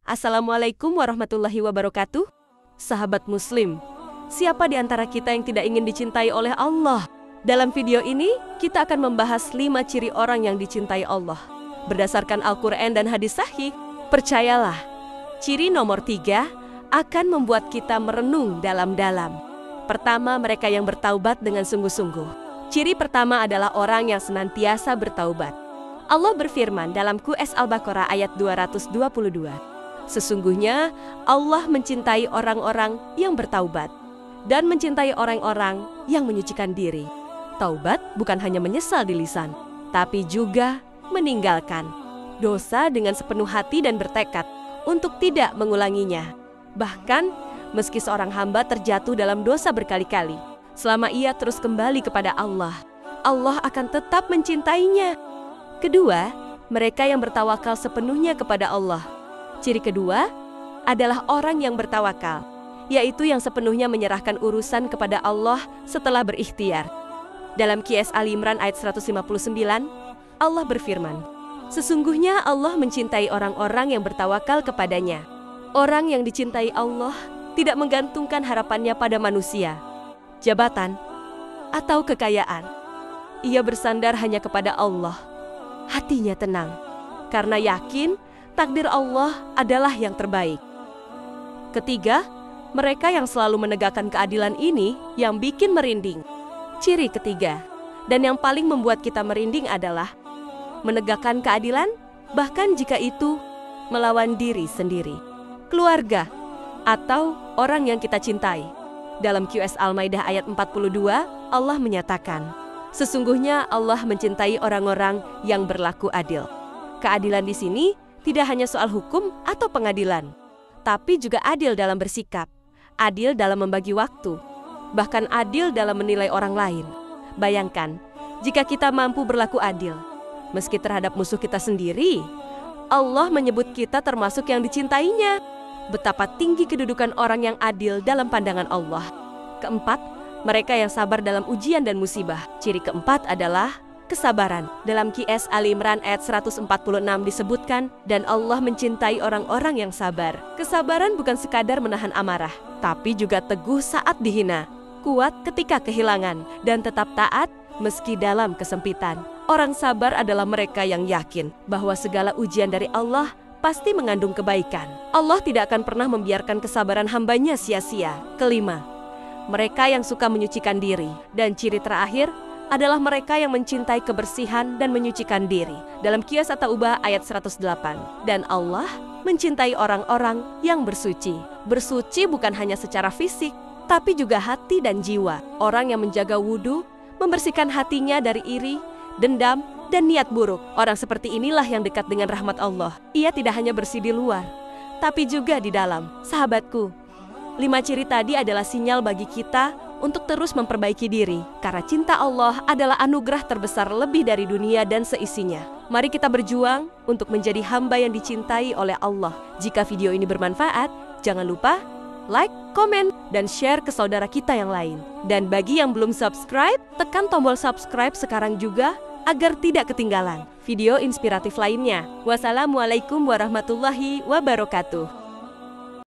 Assalamualaikum warahmatullahi wabarakatuh. Sahabat Muslim, siapa di antara kita yang tidak ingin dicintai oleh Allah? Dalam video ini, kita akan membahas 5 ciri orang yang dicintai Allah. Berdasarkan Al-Quran dan hadis sahih, percayalah, ciri nomor 3 akan membuat kita merenung dalam-dalam. Pertama, mereka yang bertaubat dengan sungguh-sungguh. Ciri pertama adalah orang yang senantiasa bertaubat. Allah berfirman dalam QS Al-Baqarah ayat 222. Sesungguhnya Allah mencintai orang-orang yang bertaubat dan mencintai orang-orang yang menyucikan diri. Taubat bukan hanya menyesal di lisan, tapi juga meninggalkan dosa dengan sepenuh hati dan bertekad untuk tidak mengulanginya. Bahkan meski seorang hamba terjatuh dalam dosa berkali-kali, selama ia terus kembali kepada Allah, Allah akan tetap mencintainya. Kedua, mereka yang bertawakal sepenuhnya kepada Allah. Ciri kedua adalah orang yang bertawakal, yaitu yang sepenuhnya menyerahkan urusan kepada Allah setelah berikhtiar. Dalam QS Ali Imran ayat 159, Allah berfirman, sesungguhnya Allah mencintai orang-orang yang bertawakal kepadanya. Orang yang dicintai Allah tidak menggantungkan harapannya pada manusia, jabatan, atau kekayaan. Ia bersandar hanya kepada Allah. Hatinya tenang, karena yakin takdir Allah adalah yang terbaik. Ketiga, mereka yang selalu menegakkan keadilan ini yang bikin merinding. Ciri ketiga, dan yang paling membuat kita merinding adalah menegakkan keadilan, bahkan jika itu melawan diri sendiri, keluarga, atau orang yang kita cintai. Dalam QS Al-Maidah ayat 42, Allah menyatakan, sesungguhnya Allah mencintai orang-orang yang berlaku adil. Keadilan di sini tidak hanya soal hukum atau pengadilan, tapi juga adil dalam bersikap, adil dalam membagi waktu, bahkan adil dalam menilai orang lain. Bayangkan, jika kita mampu berlaku adil, meski terhadap musuh kita sendiri, Allah menyebut kita termasuk yang dicintainya. Betapa tinggi kedudukan orang yang adil dalam pandangan Allah. Keempat, mereka yang sabar dalam ujian dan musibah. Ciri keempat adalah kesabaran. Dalam QS Ali Imran ayat 146 disebutkan, dan Allah mencintai orang-orang yang sabar. Kesabaran bukan sekadar menahan amarah, tapi juga teguh saat dihina, kuat ketika kehilangan, dan tetap taat meski dalam kesempitan. Orang sabar adalah mereka yang yakin bahwa segala ujian dari Allah pasti mengandung kebaikan. Allah tidak akan pernah membiarkan kesabaran hambanya sia-sia. Kelima, mereka yang suka menyucikan diri. Dan ciri terakhir adalah mereka yang mencintai kebersihan dan menyucikan diri. Dalam Qiyas At-Taubah ayat 108. Dan Allah mencintai orang-orang yang bersuci. Bersuci bukan hanya secara fisik, tapi juga hati dan jiwa. Orang yang menjaga wudhu, membersihkan hatinya dari iri, dendam, dan niat buruk. Orang seperti inilah yang dekat dengan rahmat Allah. Ia tidak hanya bersih di luar, tapi juga di dalam. Sahabatku, 5 ciri tadi adalah sinyal bagi kita untuk terus memperbaiki diri, karena cinta Allah adalah anugerah terbesar lebih dari dunia dan seisinya. Mari kita berjuang untuk menjadi hamba yang dicintai oleh Allah. Jika video ini bermanfaat, jangan lupa like, komen, dan share ke saudara kita yang lain. Dan bagi yang belum subscribe, tekan tombol subscribe sekarang juga agar tidak ketinggalan video inspiratif lainnya. Wassalamualaikum warahmatullahi wabarakatuh.